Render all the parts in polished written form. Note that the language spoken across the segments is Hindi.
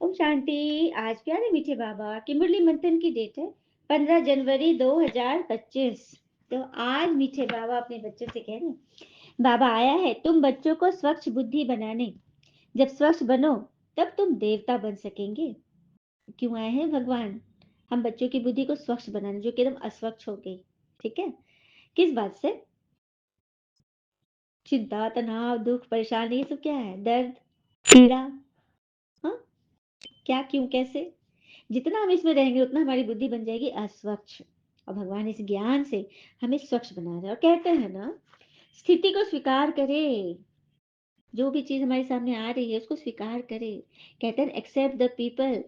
ओम शांति। आज प्यारे मीठे बाबा की मुरली मंथन की डेट है 15 जनवरी 2025। तो आज मीठे बाबा अपने बच्चों से कह रहे हैं, बाबा आया है तुम बच्चों को स्वच्छ बुद्धि बनाने। जब स्वच्छ बनो तब तुम देवता बन सकेंगे। क्यों आए हैं भगवान? हम बच्चों की बुद्धि को स्वच्छ बनाने, जो कि एकदम अस्वच्छ हो गई। ठीक है, किस बात से? चिंता, तनाव, दुख, परेशानी, ये सब क्या है? दर्द, पीड़ा। हाँ, क्या, क्यों, कैसे? जितना हम इसमें रहेंगे उतना हमारी बुद्धि बन जाएगी अस्वच्छ। और भगवान इस ज्ञान से हमें स्वच्छ बना रहे हैं और कहते हैं ना, स्थिति को स्वीकार करे। जो भी चीज हमारे सामने आ रही है उसको स्वीकार करे। कहते हैं accept the people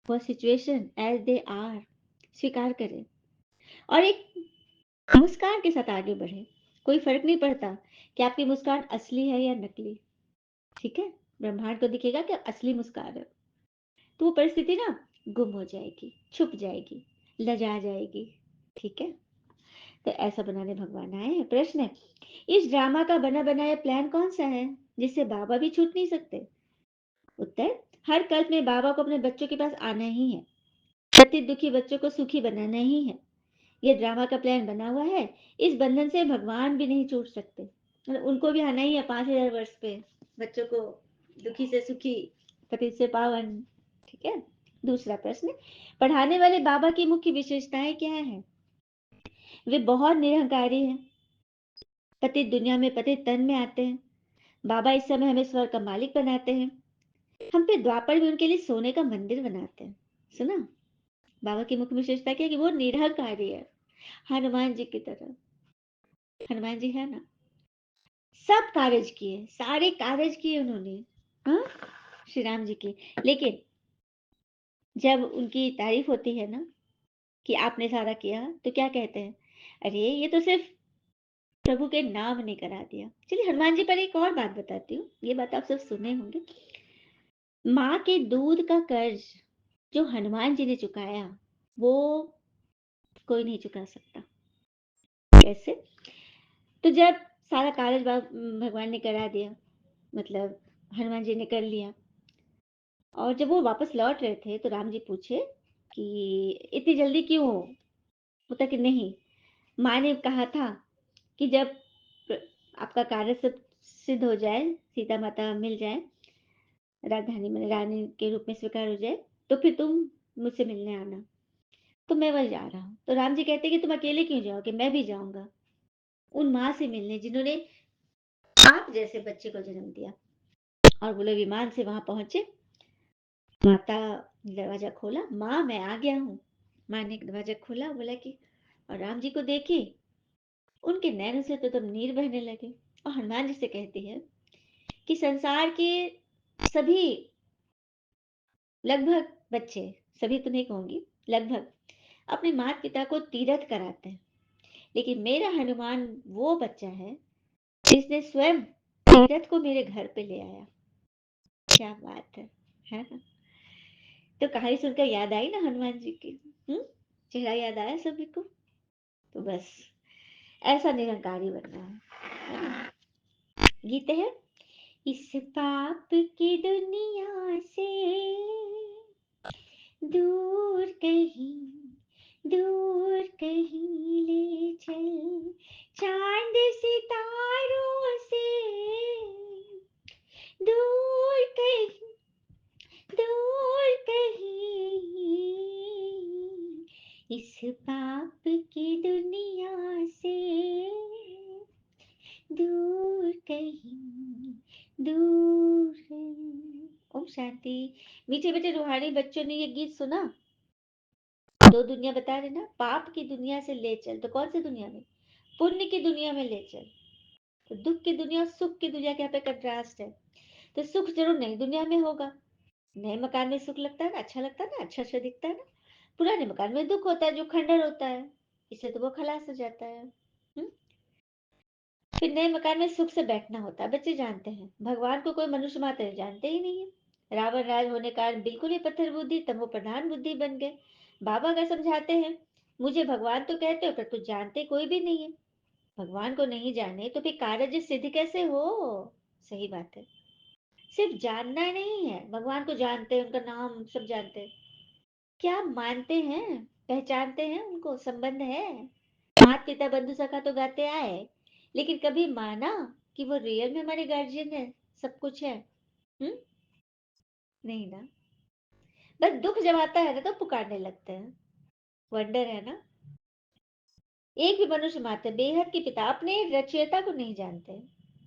for situation as they are. स्वीकार करें और एक मुस्कान के साथ आगे बढ़े। कोई फर्क नहीं पड़ता कि आपकी मुस्कान असली है या नकली। ठीक है, ब्रह्मांड को दिखेगा कि असली मुस्कान है, तो वो परिस्थिति ना गुम हो जाएगी, छुप जाएगी, लजा जाएगी। ठीक है, तो ऐसा बनाने भगवान आए हैं। प्रश्न है, इस ड्रामा का बना बनाया प्लान कौन सा है जिससे बाबा भी छूट नहीं सकते? उत्तर, हर कल्प में बाबा को अपने बच्चों के पास आना ही है। प्रति दुखी बच्चों को सुखी बनाना ही है। ये ड्रामा का प्लान बना हुआ है। इस बंधन से भगवान भी नहीं छूट सकते, मतलब उनको भी आना ही है 5000 वर्ष पे, बच्चों को दुखी से सुखी, पतित से पावन। ठीक है। दूसरा प्रश्न, पढ़ाने वाले बाबा की मुख्य विशेषताएं क्या है? वे बहुत निरहंकारी हैं। पतित दुनिया में पतित तन में आते हैं। बाबा इस समय हमें स्वर्ग का मालिक बनाते हैं। हम पे द्वापर में उनके लिए सोने का मंदिर बनाते हैं। सुना? बाबा की मुख्य विशेषता क्या है? कि वो निरहंकारी है, हनुमान जी की तरह। हनुमान जी है ना, सब कार्य किए, सारे कार्य किए उन्होंने, हाँ, श्री राम जी की। लेकिन जब उनकी तारीफ होती है ना कि आपने सारा किया, तो क्या कहते हैं? अरे ये तो सिर्फ प्रभु के नाम ने करा दिया। चलिए हनुमान जी पर एक और बात बताती हूँ, ये बात आप सब सुने होंगे। माँ के दूध का कर्ज जो हनुमान जी ने चुकाया, वो कोई नहीं चुका सकता। कैसे? तो जब सारा कार्य भगवान ने करा दिया, मतलब हनुमान जी ने कर लिया, और जब वो वापस लौट रहे थे तो राम जी पूछे कि इतनी जल्दी क्यों? होता कि नहीं, माँ ने कहा था कि जब आपका कार्य सब सिद्ध हो जाए, सीता माता मिल जाए, राजधानी में रानी के रूप में स्वीकार हो जाए, तो फिर तुम मुझसे मिलने आना। तो मैं वही जा रहा हूँ। तो राम जी कहते कि तुम अकेले क्यों जाओगे, मैं भी जाऊंगा उन माँ से मिलने जिन्होंने आप जैसे बच्चे को जन्म दिया। और बोले विमान से वहां पहुंचे। माता ने दरवाजा खोला, माँ मैं आ गया हूँ। माँ ने दरवाजा खोला, बोला कि, और राम जी को देखे, उनके नैनों से तो तब नीर बहने लगे। और हनुमान जी से कहती है कि संसार के सभी, लगभग बच्चे, सभी तो नहीं कहूंगी, लगभग अपने माता पिता को तीरथ कराते हैं, लेकिन मेरा हनुमान वो बच्चा है जिसने स्वयं तीरथ को मेरे घर पे ले आया। क्या बात है ना? तो कहानी सुनकर याद आई ना हनुमान जी की। हम्म, चेहरा याद आया सभी को। तो बस ऐसा निरंकारी बनना है ना? गीत है, इस पाप की दुनिया से दूर कहीं, दूर कहीं ले चल, चांद सितारों से दूर कहीं, दूर कहीं, इस पाप की दुनिया से दूर कहीं, दूर कहीं। ओम शांति। मीठे बेटे रूहानी बच्चों ने ये गीत सुना? दो दुनिया बता रहे ना, पाप की दुनिया से ले चल, तो कौन सी दुनिया में? पुण्य की दुनिया में ले चल। तो दुख की दुनिया, सुख की दुनिया के यहाँ पे कंट्रास्ट है। तो सुख जरूर नई दुनिया में होगा। नए मकान में सुख लगता है ना, अच्छा लगता है ना, अच्छा अच्छा दिखता है ना। पुराने मकान में दुख होता है, जो खंडर होता है, इससे तो वो खलास हो जाता है। फिर नए मकान में सुख से बैठना होता है। बच्चे जानते हैं भगवान को कोई मनुष्य मात्र जानते ही नहीं है। रावण राज होने के कारण बिल्कुल ही पत्थर बुद्धि, तब वो प्रधान बुद्धि बन गए। बाबा का समझाते हैं, मुझे भगवान तो कहते हो पर कुछ जानते कोई भी नहीं है। भगवान को नहीं जाने तो फिर कार्य सिद्ध कैसे हो? सही बात है। सिर्फ जानना नहीं है, भगवान को जानते हैं, उनका नाम सब जानते हैं। क्या मानते हैं, पहचानते हैं, उनको संबंध है। मात पिता बंधु सखा तो गाते आए, लेकिन कभी माना कि वो रियल में हमारे गार्जियन है, सब कुछ है। हम्म। नहीं ना। बस दुख जब आता है ना तो पुकारने लगते हैं। वंडर है ना। एक भी मनुष्य मात्र बेहद के पिता अपने रचयिता को नहीं जानते,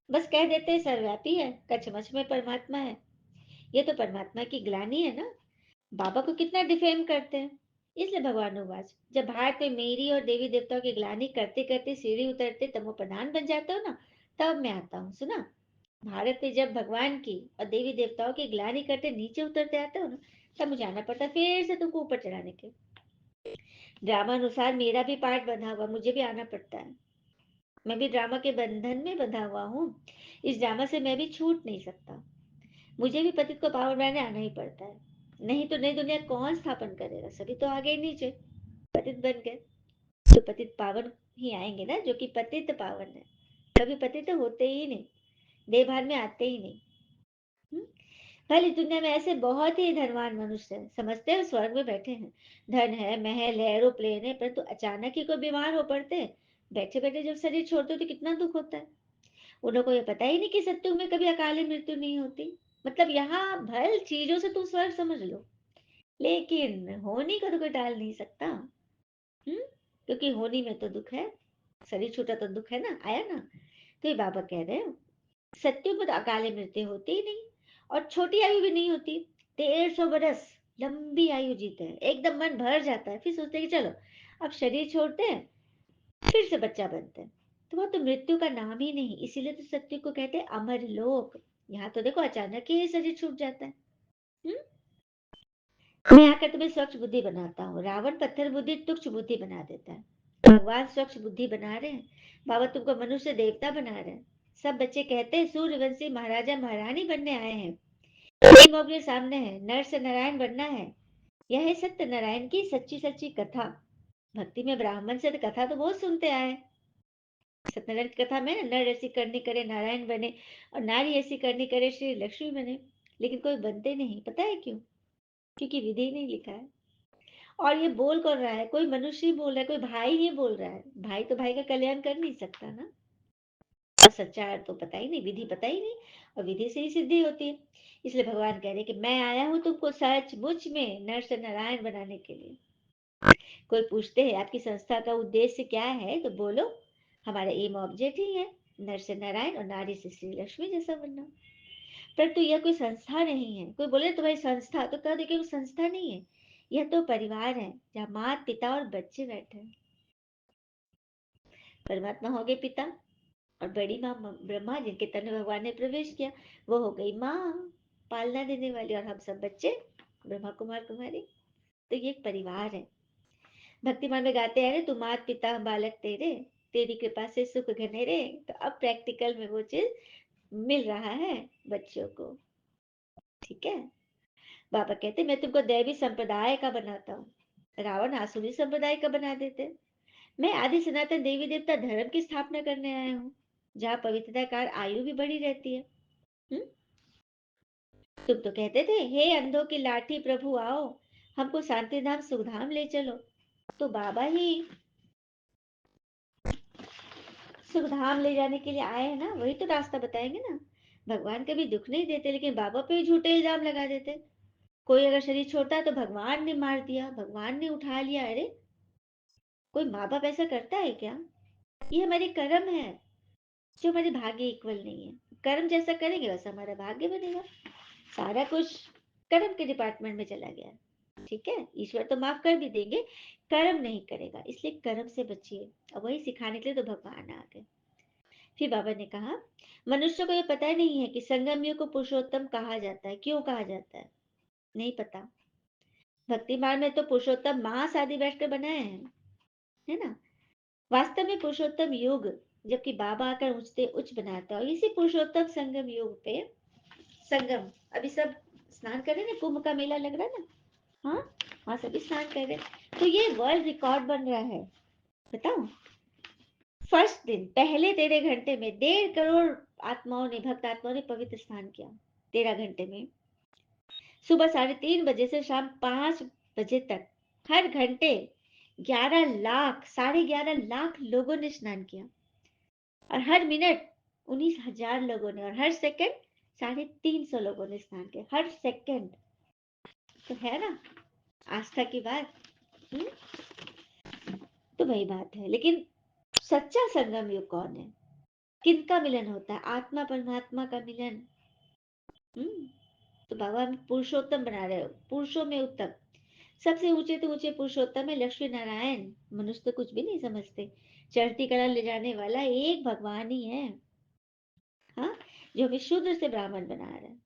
बस कह देते हैं सर्वव्यापी है, कचमच में परमात्मा है। ये तो परमात्मा की ग्लानि है ना। बाबा को कितना डिफेम करते हैं। इसलिए भगवान उवाच, जब भारत में मेरी और देवी देवताओं की ग्लानि करते करते सीढ़ी उतरते तमो प्रधान बन जाते हो ना, तब मैं आता हूँ। सुना, भारत में जब भगवान की और देवी देवताओं की ग्लानि करते नीचे उतरते आते हो ना, तब मुझे आना पड़ता फिर से तुमको ऊपर चढ़ाने के। ड्रामा अनुसार मेरा भी पार्ट बंधा हुआ, मुझे भी आना पड़ता है। मैं भी ड्रामा के बंधन में बंधा हुआ हूँ। इस ड्रामा से मैं भी छूट नहीं सकता। मुझे भी पतित को पावन बनाने आना ही पड़ता है। नहीं तो नई दुनिया कौन स्थापन करेगा, सभी तो आ गए नीचे, पतित बन गए। तो पतित पावन ही आएंगे ना, जो कि पतित पावन है। कभी पतित होते ही नहीं, देहभान में आते ही नहीं। हम्म? भले दुनिया में ऐसे बहुत ही धनवान मनुष्य हैं, समझते हैं स्वर्ग में बैठे हैं, धन है, महल है, एरोप्लेन है, परंतु अचानक ही कोई बीमार हो पड़ते हैं, बैठे बैठे जब शरीर छोड़ते हो तो कितना दुख होता है। उन्हें को ये पता ही नहीं कि सत्युग में कभी अकाले मृत्यु नहीं होती। मतलब यहाँ भल चीजों से तुम स्वर्ग समझ लो, लेकिन होनी को तो कोई टाल नहीं सकता। क्योंकि होनी में तो दुख है, शरीर छूटा तो दुख है ना, आया ना। तो ये बाबा कह रहे हो, सत्युग में तो अकाले मृत्यु होती ही नहीं, और छोटी आयु भी नहीं होती। 150 बरस लंबी आयु जीते हैं, एकदम मन भर जाता है, फिर सोचते हैं कि चलो अब शरीर छोड़ते हैं, फिर से बच्चा बनते हैं। तो वह तो मृत्यु का नाम ही नहीं, इसीलिए तो सत्युग को कहते हैं अमर लोक। यहाँ तो देखो अचानक ही शरीर छूट जाता है। हम्म? मैं आकर तुम्हें स्वच्छ बुद्धि बनाता हूँ, रावण पत्थर बुद्धि तुच्छ बुद्धि बना देता है, भगवान स्वच्छ बुद्धि बना रहे हैं। बाबा तुमको मनुष्य देवता बना रहे हैं। सब बच्चे कहते हैं सूर्यवंशी महाराजा महारानी बनने आए हैं, ये मौके सामने है, नर से नारायण बनना है। यह है सत्य नारायण की सच्ची सच्ची कथा। भक्ति में ब्राह्मण से तो कथा तो बहुत सुनते आए हैं। सत्यनारायण की कथा में ना, नर ऐसी करनी करे नारायण बने, और नारी ऐसी करनी करे श्री लक्ष्मी बने, लेकिन कोई बनते नहीं। पता है क्यों? क्योंकि विधि नहीं लिखा है। और ये बोल कर रहा है, कोई मनुष्य ही बोल रहा है, कोई भाई ही बोल रहा है। भाई तो भाई का कल्याण कर नहीं सकता ना। और सच्चा तो पता ही नहीं, विधि पता ही नहीं, और विधि से ही सिद्धि होती है। इसलिए भगवान कह रहे कि मैं आया हूं तुमको सचमुच में नर से नारायण बनाने के लिए। कोई पूछते हैं आपकी संस्था का उद्देश्य क्या है, तो बोलो हमारा एम ऑब्जेक्ट ही है नर से नारायण और नारी से श्री लक्ष्मी जैसा बनना। परंतु यह कोई संस्था नहीं है। कोई बोले तुम्हारी संस्था, तो कह दे कि वो संस्था नहीं है, यह तो परिवार है जहाँ माता पिता और बच्चे बैठे हैं। परमात्मा हो गए पिता, और बड़ी माँ ब्रह्मा जिनके तन में भगवान ने प्रवेश किया, वो हो गई माँ पालना देने वाली, और हम सब बच्चे ब्रह्मा कुमार कुमारी। तो ये एक परिवार है। भक्तिमान में गाते हैं तू मात पिता हम बालक तेरे, तेरी कृपा से सुख घनेरे। तो अब प्रैक्टिकल में वो चीज मिल रहा है बच्चों को। ठीक है। बाबा कहते मैं तुमको दैवी संप्रदाय का बनाता हूँ, रावण आसुरी संप्रदाय का बना देते। मैं आदि सनातन देवी देवता धर्म की स्थापना करने आया हूँ, जहाँ पवित्रता कार आयु भी बढ़ी रहती है। हुँ? तुम तो कहते थे हे अंधों की लाठी प्रभु आओ, हमको शांति धाम सुखधाम ले चलो। तो बाबा ही सुखधाम ले जाने के लिए आए हैं ना, वही तो रास्ता बताएंगे ना। भगवान कभी दुख नहीं देते, लेकिन बाबा पे ही झूठे इल्जाम लगा देते। कोई अगर शरीर छोड़ता है तो भगवान ने मार दिया, भगवान ने उठा लिया। अरे कोई माँ बाप ऐसा करता है क्या? ये हमारे कर्म है, जो हमारे भाग्य इक्वल नहीं है। कर्म जैसा करेंगे वैसा हमारा भाग्य बनेगा। सारा कुछ कर्म के डिपार्टमेंट में चला गया। ठीक है, ईश्वर तो माफ कर भी देंगे, कर्म नहीं करेगा, इसलिए कर्म से बचिए। अब वही सिखाने के लिए तो भगवान आ गए। फिर बाबा ने कहा मनुष्य को यह पता नहीं है कि संगम युग को पुरुषोत्तम कहा जाता है। क्यों कहा जाता है नहीं पता। भक्ति मार्ग में तो पुरुषोत्तम मास आदि बैठकर बनाए हैं, है ना। वास्तव में पुरुषोत्तम युग, जबकि बाबा आकर उच्चते उच्च बनाता है, और इसी पुरुषोत्तम संगम युग पे संगम, अभी सब स्नान कर रहे हैं ना, कुंभ का मेला लग रहा है ना। हाँ, वहां सभी स्नान कर रहे हैं, तो ये वर्ल्ड रिकॉर्ड बन रहा है। बताओ, फर्स्ट दिन पहले 13 घंटे में 1.5 करोड़ आत्माओं ने, भक्त आत्माओं ने पवित्र स्नान किया। 13 घंटे में सुबह 3:30 बजे से शाम 5 बजे तक हर घंटे 11 लाख 11.5 लाख लोगों ने स्नान किया और हर मिनट 19,000 लोगों ने और हर सेकंड 350 लोगों ने स्नान किया हर सेकंड। तो है ना आस्था की बात। हम्म? तो वही बात है, लेकिन सच्चा संगम युग कौन है? किनका मिलन होता है? आत्मा परमात्मा का मिलन। हम्म तो बाबा हमें पुरुषोत्तम बना रहे हो, पुरुषों में उत्तम। सबसे ऊंचे तो ऊंचे पुरुषोत्तम है लक्ष्मी नारायण। मनुष्य तो कुछ भी नहीं समझते। चढ़ती कला ले जाने वाला एक भगवान ही है। हाँ, जो हमें शूद्र से ब्राह्मण बना रहा है।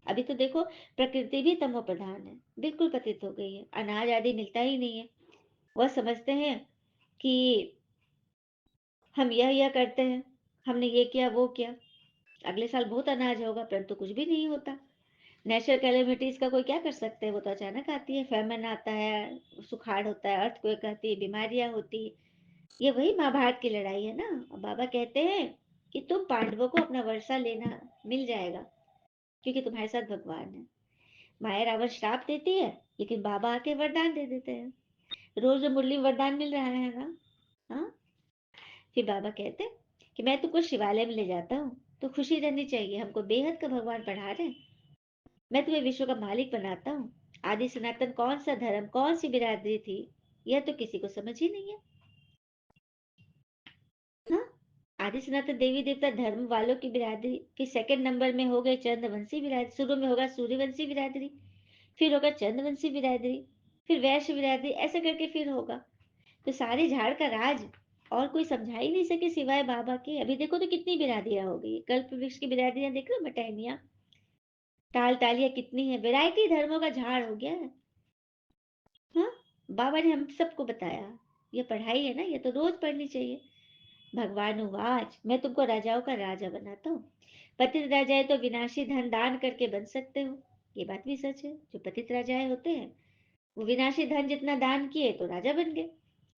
अभी तो देखो, प्रकृति भी तमो प्रधान है, बिल्कुल पतित हो गई है, अनाज आदि मिलता ही नहीं है। वह समझते हैं कि हम यह करते हैं, हमने ये किया वो किया, अगले साल बहुत अनाज होगा, परंतु कुछ भी नहीं होता। नेचुरल कैलेमिटीज का कोई क्या कर सकते हैं? वो तो अचानक आती है, फेमन आता है, सुखाड़ होता है, अर्थक्वेक आती है, बीमारियां होती। ये वही महाभारत की लड़ाई है ना। और बाबा कहते हैं कि तुम पांडवों को अपना वर्षा लेना मिल जाएगा, क्योंकि तुम्हारे साथ भगवान है। माया रावण श्राप देती है, लेकिन बाबा आके वरदान दे देते हैं। रोज मुरली में वरदान मिल रहा है ना। हाँ, फिर बाबा कहते हैं कि मैं तुमको शिवालय में ले जाता हूँ, तो खुशी रहनी चाहिए, हमको बेहद का भगवान पढ़ा रहे हैं। मैं तुम्हें विश्व का मालिक बनाता हूँ। आदि सनातन कौन सा धर्म, कौन सी बिरादरी थी, यह तो किसी को समझ ही नहीं है। हाँ, आदि सनातन देवी देवता धर्म वालों की बिरादरी, फिर सेकंड नंबर में हो गए चंद्रवंशी बिरादरी, शुरू में होगा सूर्यवंशी बिरादरी, फिर होगा चंद्रवंशी बिरादरी, फिर वैश्य बिरादरी, ऐसे करके फिर होगा। तो सारे झाड़ का राज और कोई समझा ही नहीं सके सिवाय बाबा के। अभी देखो तो कितनी बिरादरियां हो गई, कल्प वृक्ष की बिरादरियां देख लो, मटहनिया, टाल टालियां कितनी है, वैरायटी धर्मों का झाड़ हो गया है। हाँ, बाबा ने हम सबको बताया। ये पढ़ाई है ना, ये तो रोज पढ़नी चाहिए। भगवान उवाच, मैं तुमको राजाओं का राजा बनाता हूँ। पतित राजाएं तो विनाशी धन दान करके बन सकते हो। ये बात भी सच है, जो पतित राजाएं होते हैं वो विनाशी धन जितना दान किए तो राजा बन गए।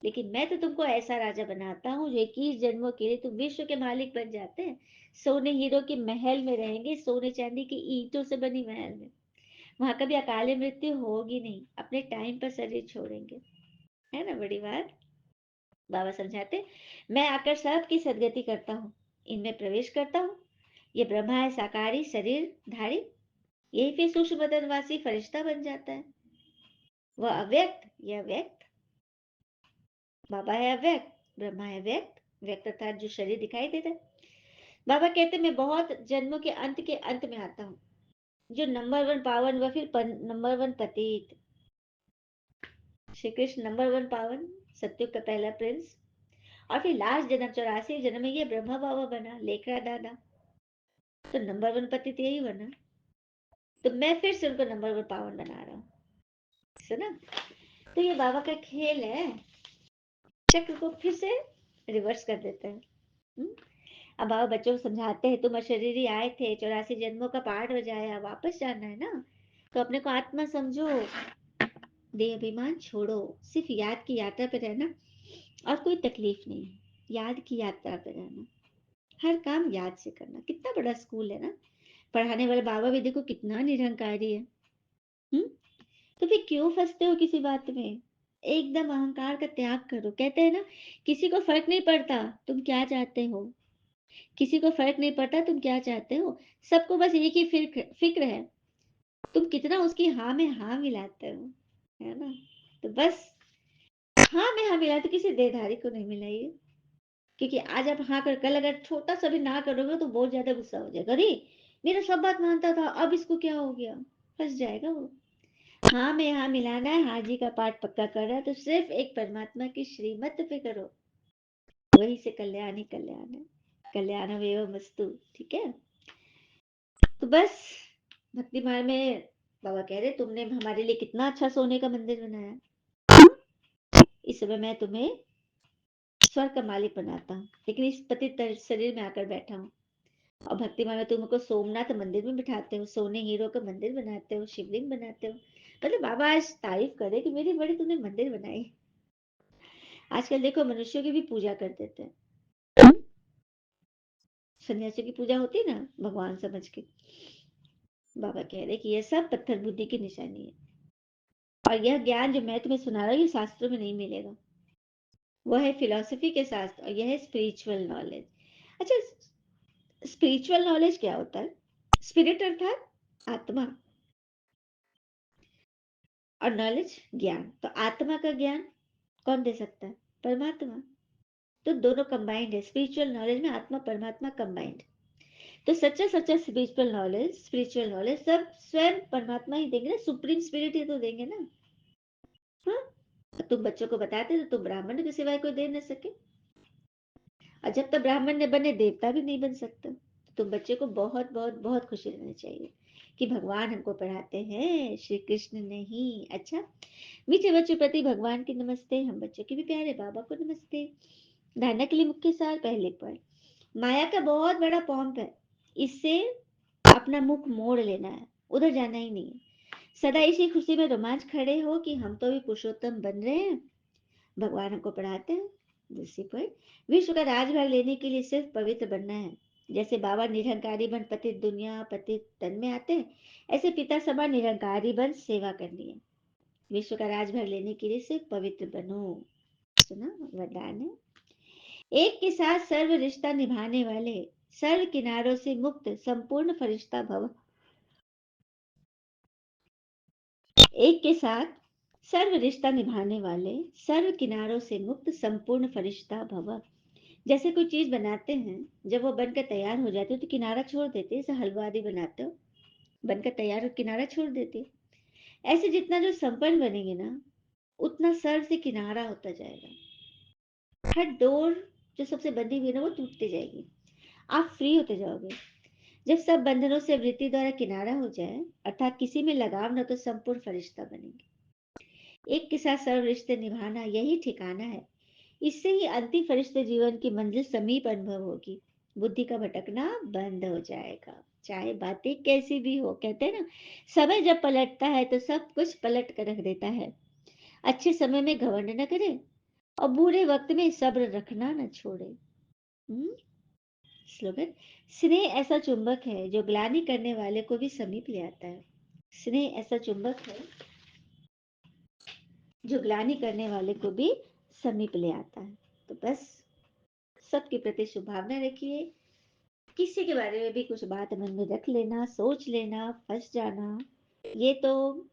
लेकिन मैं तो तुमको ऐसा राजा बनाता हूँ जो 21 जन्मों के लिए तुम विश्व के मालिक बन जाते हैं। सोने हीरो के महल में रहेंगे, सोने चांदी की ईंटों से बनी महल में। वहां कभी अकाले मृत्यु होगी नहीं, अपने टाइम पर शरीर छोड़ेंगे। है ना बड़ी बात। बाबा समझाते, मैं आकर सबकी सदगति करता हूँ, इनमें प्रवेश करता हूँ। ये ब्रह्मा है साकारी शरीर धारी, यही फिर सूक्ष्म बदनवासी फरिश्ता बन जाता है। वह अव्यक्त, यह व्यक्त। बाबा है अव्यक्त, ब्रह्मा है व्यक्त, व्यक्त अर्थात जो शरीर दिखाई देता है। बाबा कहते मैं बहुत जन्मों के अंत में आता हूँ, जो नंबर वन पावन व फिर नंबर वन पतित। श्री कृष्ण नंबर वन पावन, सत्युग का पहला प्रिंस, और फिर लास्ट जन्म 84 जन्म में ये ब्रह्मा बाबा बना, लेखरा दादा, तो नंबर वन पतित यही बना। तो मैं फिर से उनको नंबर वन पावन बना रहा हूँ। सुना? तो ये बाबा का खेल है, चक्र को फिर से रिवर्स कर देते हैं। हम्म? अब बाबा बच्चों को समझाते हैं, तुम अशरीरी आए थे, 84 जन्मों का पाठ बजाया, वापस जाना है ना, तो अपने को आत्मा समझो, देह अभिमान छोड़ो, सिर्फ याद की यात्रा पे रहना, और कोई तकलीफ नहीं है। याद की यात्रा पे रहना, हर काम याद से करना। कितना बड़ा स्कूल है ना। पढ़ाने वाले बाबा भी देखो कितना निरहंकारी है। हम्म तो फिर क्यों फंसते हो किसी बात में? एकदम अहंकार का त्याग करो। कहते हैं ना, किसी को फर्क नहीं पड़ता तुम क्या चाहते हो, किसी को फर्क नहीं पड़ता तुम क्या चाहते हो, सबको बस एक ही फिक्र फिक्र है, तुम कितना उसकी हाँ में हाँ मिलाते हो। है ना? तो बस हाँ में हाँ मिला, तो किसी देहधारी को नहीं मिलाइए। क्योंकि आज आप हाँ कर, कल अगर छोटा सा भी ना करोगे तो बहुत ज्यादा गुस्सा हो जाएगा, अरे मेरा सब बात मानता था, अब इसको क्या हो गया, फंस जाएगा वो। हाँ में हाँ मिलाना है, हाँ जी का पाठ पक्का कर रहा है, तो सिर्फ एक परमात्मा की श्रीमत पे करो, वही से कल्याण ही कल्याण है। कल्याणमेव मस्तु। ठीक है? तो बस भक्ति मार्ग में बाबा कह रहे तुमने हमारे लिए कितना अच्छा सोने का मंदिर बनाया, इस समय मैं तुम्हें स्वर्ग का मालिक बनाता हूँ, लेकिन इस पतित शरीर में आकर बैठा हूँ। और भक्ति मार्ग में तुमको सोमनाथ मंदिर में बिठाते हो, सोने हीरो का मंदिर बनाते हो, शिवलिंग बनाते हो। मतलब बाबा आज तारीफ करे कि मेरी बड़ी तुमने मंदिर बनाई। आजकल देखो मनुष्यों की भी पूजा कर देते हैं। सन्यासियों की पूजा होती है ना भगवान समझ के, बाबा कह रहे कि ये सब पत्थर बुद्धि की निशानी है, और यह ज्ञान जो मैं तुम्हें सुना रहा हूँ ये शास्त्रों में नहीं मिलेगा। वह है फिलॉसफी के शास्त्र, और यह है स्पिरिचुअल नॉलेज। अच्छा, स्पिरिचुअल नॉलेज क्या होता है? स्पिरिट अर्थात आत्मा, और नॉलेज ज्ञान। तो आत्मा का ज्ञान कौन दे सकता है? परमात्मा। तो दोनों कंबाइंड है, स्पिरिचुअल नॉलेज में आत्मा परमात्मा कंबाइंड। तो सच्चा सच्चा स्पिरिचुअल नॉलेज सब स्वयं परमात्मा ही देंगे ना, सुप्रीम स्पिरिट ही तो देंगे ना। हाँ, तुम बच्चों को बताते तो तुम ब्राह्मण के सिवाय कोई दे न सके, और जब तक ब्राह्मण ने बने देवता भी नहीं बन सकता। तो तुम बच्चे को बहुत बहुत बहुत खुशी रहनी चाहिए कि भगवान हमको पढ़ाते हैं, श्री कृष्ण नहीं। अच्छा, मीठे बच्चों प्रति भगवान की नमस्ते, हम बच्चों के भी प्यारे बाबा को नमस्ते। धारणा के लिए मुख्य सार, पहले पॉइंट, माया का बहुत बड़ा पॉम्प है, इससे अपना मुख मोड़ लेना है, उधर जाना ही नहीं है। सदा इसी खुशी में रोमांच खड़े हो कि हम तो भी पुरुषोत्तम बन रहे हैं, भगवान हमको पढ़ाते हैं। दूसरी पॉइंट, विश्व का राजभार लेने के लिए सिर्फ पवित्र बनना है। जैसे बाबा निरहंकारी बन पतित दुनिया पतित तन में आते हैं, ऐसे पिता सभा निरहंकारी बन सेवा करनी है। विश्व का राजभार लेने के लिए सिर्फ पवित्र बनो। सुना, वरदान है। एक के साथ सर्व रिश्ता निभाने वाले, सर्व किनारों से मुक्त संपूर्ण फरिश्ता भव। एक के साथ सर्व रिश्ता निभाने वाले, सर्व किनारों से मुक्त संपूर्ण फरिश्ता भव। जैसे कोई चीज बनाते हैं, जब वो बनकर तैयार हो जाती है तो किनारा छोड़ देते हैं, जैसे हलवा आदि बनाते हो, बनकर तैयार हो किनारा छोड़ देते हैं। ऐसे जितना जो संपन्न बनेंगे ना, उतना सर्व से किनारा होता जाएगा। हर डोर जो सबसे बंधी हुई है ना, वो टूटती जाएगी, आप फ्री होते जाओगे। जब सब बंधनों से वृत्ति द्वारा किनारा हो जाए, अर्थात किसी में लगाव न, तो संपूर्ण फरिश्ता बनेंगे। एक के साथ सर्व रिश्ते निभाना यही ठिकाना है। इससे ही अंतिम फरिश्ते जीवन की मंजिल समीप अनुभव होगी। बुद्धि का भटकना बंद हो जाएगा, चाहे बातें कैसी भी हो। कहते हैं ना, समय जब पलटता है तो सब कुछ पलट कर रख देता है। अच्छे समय में घमंड न करे, और बुरे वक्त में सब्र रखना न छोड़े। हम्म? स्लोगन, स्नेह ऐसा चुंबक है जो ग्लानि करने वाले को भी समीप ले आता है। स्नेह ऐसा चुंबक है जो ग्लानि करने वाले को भी समीप ले आता है। तो बस सबके प्रति शुभ भावना रखिए। किसी के बारे में भी कुछ बात मन में रख लेना, सोच लेना, फंस जाना, ये तो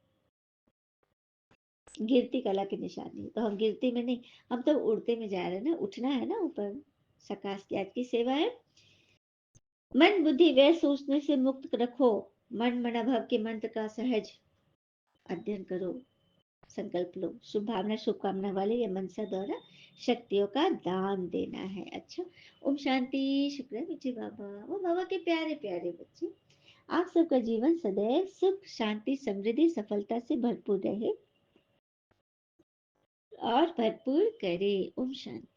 गिरती कला की निशानी है। तो हम गिरती में नहीं, हम तो उड़ते में जा रहे हैं ना, उठना है ना ऊपर। सकाश की आज की सेवा है। मन बुद्धि व्यय सोचने से मुक्त रखो, मन मना भव के मंत्र का सहज अध्ययन करो, संकल्प लो। शुभ भावना शुभकामना वाले ये मनसा द्वारा शक्तियों का दान देना है। अच्छा, ओम शांति। शुक्र है मुझे बाबा, वो बाबा के प्यारे प्यारे बच्चे, आप सबका जीवन सदैव सुख शांति समृद्धि सफलता से भरपूर रहे और भरपूर करे। ओम शांति।